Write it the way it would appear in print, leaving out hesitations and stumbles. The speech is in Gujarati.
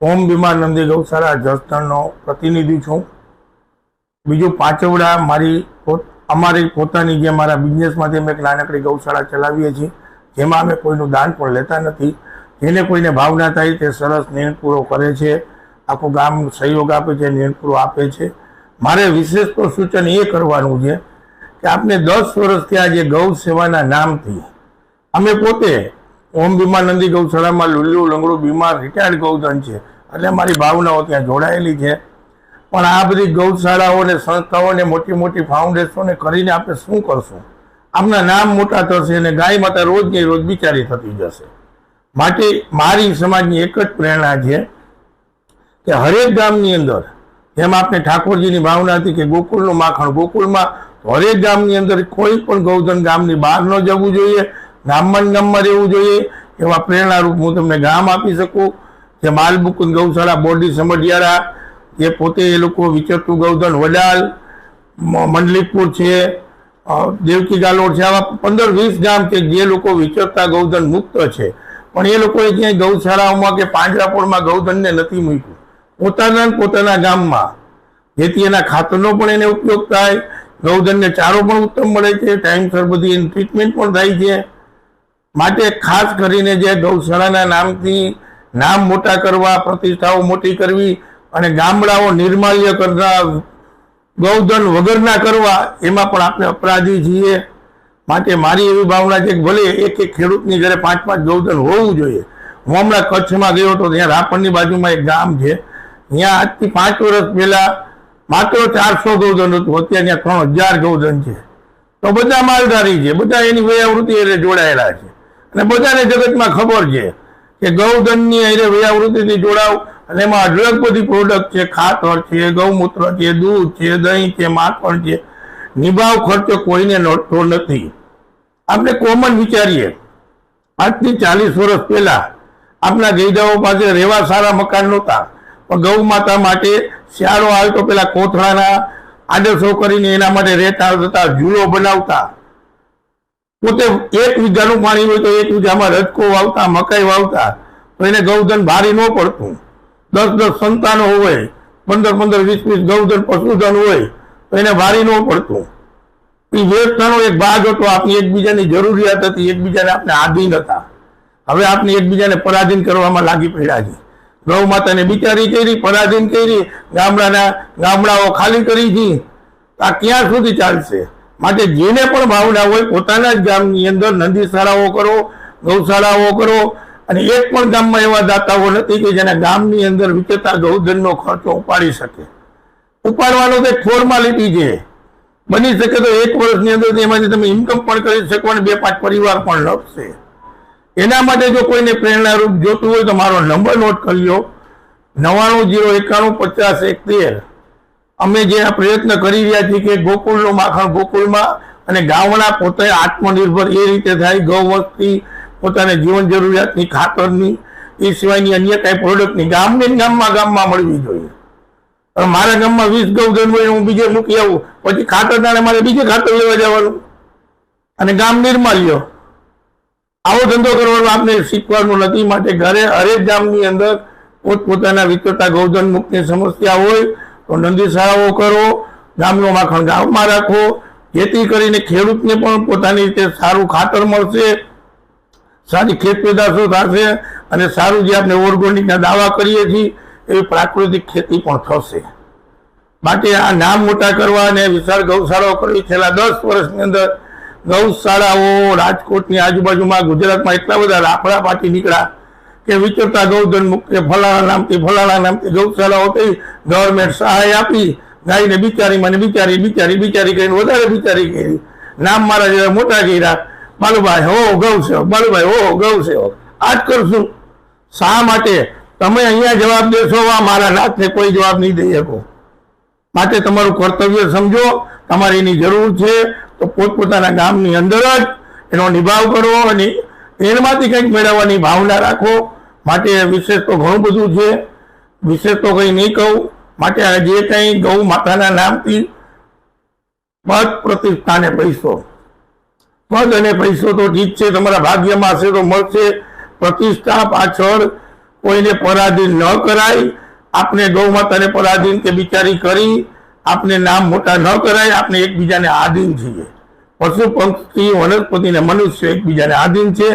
ઓમ બીમાર નંદી ગૌશાળા જસદણનો પ્રતિનિધિ છું। બીજું પાંચવડા અમારી પોતાની જે મારા બિઝનેસમાંથી અમે એક નાનકડી ગૌશાળા ચલાવીએ છીએ, જેમાં અમે કોઈનું દાન પણ લેતા નથી। જેને કોઈને ભાવના થાય તે સરસ નિર્ણય પૂરો કરે છે, આખું ગામ સહયોગ આપે છે, નિર્ણય પૂરો આપે છે। મારે વિશેષ તો સૂચન એ કરવાનું છે કે આપને 10 વર્ષથી આ જે ગૌ સેવાના નામથી અમે પોતે ઓમ બીમાર નંદી ગૌશાળામાં લુલ્લુ લંગડું બીમાર રિટાયર્ડ ગૌધન છે, એટલે અમારી ભાવનાઓ ત્યાં જોડાયેલી છે। પણ આ બધી ગૌશાળાઓને સંસ્થાઓને મોટી મોટી ફાઉન્ડેશનોને કરીને આપણે શું કરશું? આમના નામ મોટા થશે અને ગાય માતા રોજની રોજ બિચારી થતી જશે। માટે મારી સમાજની એક જ પ્રેરણા છે કે હરેક ગામની અંદર, જેમ આપણે ઠાકોરજીની ભાવના હતી કે ગોકુળનું માખણ ગોકુળમાં, હરેક ગામની અંદર કોઈ પણ ગૌધન ગામની બહાર ન જવું જોઈએ, ગામમાં રહેવું જોઈએ। એવા પ્રેરણારૂપ હું તમને ગામ આપી શકું, જે માલબુકુંદ ગૌશાળા બોરડી સમઢિયાળા, જે પોતે એ લોકો વિચરતું ગૌધન વડાલ, મંડલીપુર છે, દેવકી ગાલોડ છે, આવા 15-20 ગામ છે જે લોકો વિચરતા ગૌધન મુક્ત છે। પણ એ લોકોએ ક્યાંય ગૌશાળાઓમાં કે પાંજરાપોળમાં ગૌધનને નથી મૂક્યું, પોતાના ગામમાં, જેથી એના ખાતરનો પણ એને ઉપયોગ થાય, ગૌધનને ચારો પણ ઉત્તમ મળે છે, ટાઈમસર બધી એની ટ્રીટમેન્ટ પણ થાય છે। માટે ખાસ કરીને જે ગૌશાળાના નામથી નામ મોટા કરવા, પ્રતિષ્ઠાઓ મોટી કરવી અને ગામડાઓ નિર્માલ્ય કરતા, ગૌધન વગરના કરવા, એમાં પણ આપણે અપરાધી છીએ। માટે મારી એવી ભાવના છે કે ભલે એક ખેડૂતની ઘરે 5-5 ગૌધન હોવું જોઈએ। હું હમણાં કચ્છમાં ગયો હતો, ત્યાં રાપરની બાજુમાં એક ગામ છે, ત્યાં આજથી 5 વર્ષ પહેલા માત્ર 400 ગૌધન હતું, અત્યારે ત્યાં 3000 ગૌધન છે। તો બધા માલધારી છે, બધા એની વયાવૃત્તિ એટલે જોડાયેલા છે, અને બધાને જગતમાં ખબર છે કે ગૌધનની એટલે વયાવૃત્તિથી જોડાવ, અને એમાં અઢળક બધી પ્રોડક્ટ છે, ખાતર છે, ગૌમૂત્ર છે, દૂધ છે, દહીં છે, માખણ છે, નિભાવ ખર્ચો કોઈને નડતો નથી। આપણે કોમન વિચારીએ, આજથી 40 વર્ષ પહેલા આપણા ગઈડાઓ પાસે રહેવા સારા મકાન નહોતા, પણ ગૌ માતા માટે શિયાળો આવે તો પેલા કોથળાના આડસો કરીને એના માટે રહેતા હતા, ઝૂલો બનાવતા, પોતે 1 વીઘાનું પાણી હોય તો 1 વીઘામાં રજકો વાવતા, મકાઈ વાવતા, તો એને ગૌધન ભારી ન પડતું। 10-10 સંતાનો હોય, 15-15, 20-20 ગૌધન પશુધન હોય તો એને ભારી ન પડતું। એ વ્યવસ્થાનો એક ભાગ હતો, આપણી એકબીજાની જરૂરિયાત હતી, એકબીજાને આપણે આધીન હતા। હવે આપણે એકબીજાને પરાધીન કરવામાં લાગી પડ્યા છે। ગૌ માતાને બિચારી કરી, પરાધીન કરી, ગામડાઓ ખાલી કરી છે। આ ક્યાં સુધી ચાલશે? માટે જેને પણ ભાવના હોય પોતાના જ ગામની અંદર નંદીશાળાઓ કરો, ગૌશાળાઓ કરો, અને એક પણ ગામમાં એવા દાતાઓ નથી કે જેના ગામની અંદર વિચરતા ગૌધનનો ખર્ચો ઉપાડી શકે। ઉપાડવાનો તો એક ફોર્માલિટી છે, બની શકે તો 1 વર્ષની અંદર એમાંથી તમે ઇન્કમ પણ કરી શકો અને 2-5 પરિવાર પણ લપશે। એના માટે જો કોઈને પ્રેરણારૂપ જોતું હોય તો મારો નંબર નોટ કરી લો, 9901915013। અમે જે આ પ્રયત્ન કરી રહ્યા છીએ કે ગોકુળનું માખણ ગોકુળમાં, અને ગામડા પોતે આત્મનિર્ભર એ રીતે થાય, ગૌવસ્તી પોતાને જીવન જરૂરિયાતની, ખાતરની, એ સિવાયની અન્ય કાંઈ પ્રોડક્ટની ગામમાં મળવી જોઈએ। મારા ગામમાં 20 ગૌધન હોય, હું બીજે મૂકી આવું, પછી ખાતર દાણે મારે બીજે ખાતર લેવા જવાનું, અને ગામ નિર્માલ્ય। આવો ધંધો કરવાનો આપણે શીખવાનું નથી। માટે ઘરે હરેક ગામની અંદર પોતપોતાના વિચરતા ગૌધન મુક્તની સમસ્યા હોય તો નંદીશાળાઓ કરો, ગામનું માખણ ગામમાં રાખો, જેથી કરીને ખેડૂતને પણ પોતાની રીતે સારું ખાતર મળશે, સારી ખેત પેદાશો થશે, અને સારું જે આપણે ઓર્ગેનિકના દાવા કરીએ છીએ એવી પ્રાકૃતિક ખેતી પણ થશે। માટે આ નામ મોટા કરવા અને વિશાળ ગૌશાળાઓ કરવી, છેલ્લા 10 વર્ષની અંદર ગૌશાળાઓ રાજકોટની આજુબાજુમાં, ગુજરાતમાં એટલા બધા રાફડા પાટી નીકળ્યા કે વિચરતા ગૌધન મુક્ત, ફલાણા નામથી ગૌશાળાઓ થઈ, ગવર્મેન્ટ સહાય આપી, ગાયને બિચારીમાં બિચારી કરીને વધારે બિચારી કરી, નામ મારા જેવા મોટા કર્યા, બાલુભાઈ હો ગૌ સેવક, બાલુભાઈ હો ગૌ સેવક। આ જ કરશું। શા માટે? તમે અહીંયા જવાબ દેશો, મારા નાથને કોઈ જવાબ નહીં દઈ શકો। માટે તમારું કર્તવ્ય સમજો, તમારે એની જરૂર છે તો પોતપોતાના ગામની અંદર જ એનો નિભાવ કરો અને એમાંથી કંઈક મેળવવાની ભાવના રાખો। માટે વિશેષ તો ઘણું બધું છે, વિશેષ તો કંઈ નહીં કહું। માટે આ જે કંઈ ગૌ માતાના નામથી પદ, પ્રતિષ્ઠા અને પૈસો, પદ અને પૈસો તો ઠીક છે, તમારા ભાગ્યમાં હશે તો મળશે, પ્રતિષ્ઠા પાછળ કોઈને પરાધીન ન કરાય, આપણે ગૌ માતાને પરાધીન કે બિચારી કરી આપણે નામ મોટા ન કરાય. આપણે એકબીજાને આધીન છીએ. પશુ પક્ષી વનસ્પતિ ને મનુષ્ય એકબીજાને આધીન છે.